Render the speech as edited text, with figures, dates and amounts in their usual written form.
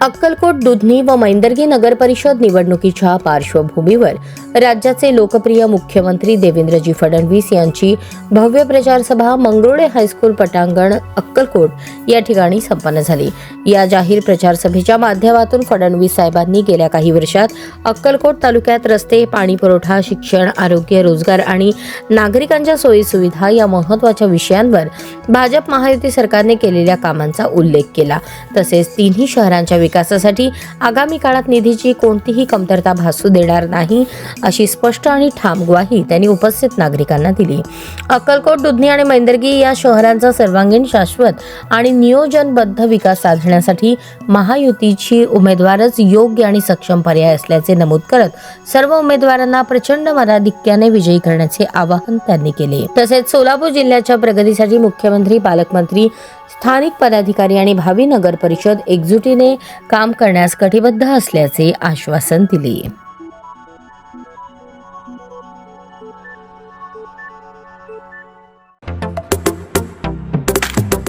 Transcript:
अक्कलकोट, दुधनी व मैंदर्गी नगर परिषद निवडणुकीच्या पार्श्वभूमीवर राज्याचे लोकप्रिय मुख्यमंत्री देवेंद्रजी फडणवीस यांची भव्य प्रचार सभा मंगरुळे हायस्कूल पटांगण अक्कलकोट या ठिकाणी संपन्न झाली। या जाहीर प्रचार सभेच्या माध्यमातून फडणवीस साहेबांनी गेल्या काही वर्षात अक्कलकोट तालुक्यात रस्ते, पाणी पुरवठा, शिक्षण, आरोग्य, रोजगार आणि नागरिकांच्या सोयी सुविधा या महत्त्वाच्या विषयांवर भाजप महायुती सरकारने केलेल्या कामांचा उल्लेख केला। तसेच तिन्ही शहरांच्या विकासासाठी आगामी काळात निधीची कोणतीही कमतरता भासू देणार नाही अशी स्पष्ट आणि ठाम ग्वाही त्यांनी उपस्थित नागरिकांना दिली। अक्कलकोट, दुधनी आणि मैंदर्गी या शहरांचा सर्वांगीण, शाश्वत आणि नियोजनबद्ध विकास साधण्यासाठी महायुतीची उमेदवारच योग्य आणि सक्षम पर्याय असल्याचे नमूद करत सर्व उमेदवारांना प्रचंड मताधिक्याने विजयी करण्याचे आवाहन त्यांनी केले। तसेच सोलापूर जिल्ह्याच्या प्रगतीसाठी मुख्यमंत्री, पालकमंत्री, स्थानिक पदाधिकारी आणि भावी नगर परिषद एकजुटीने काम करण्यास कटिबद्ध असल्याचे आश्वासन दिले।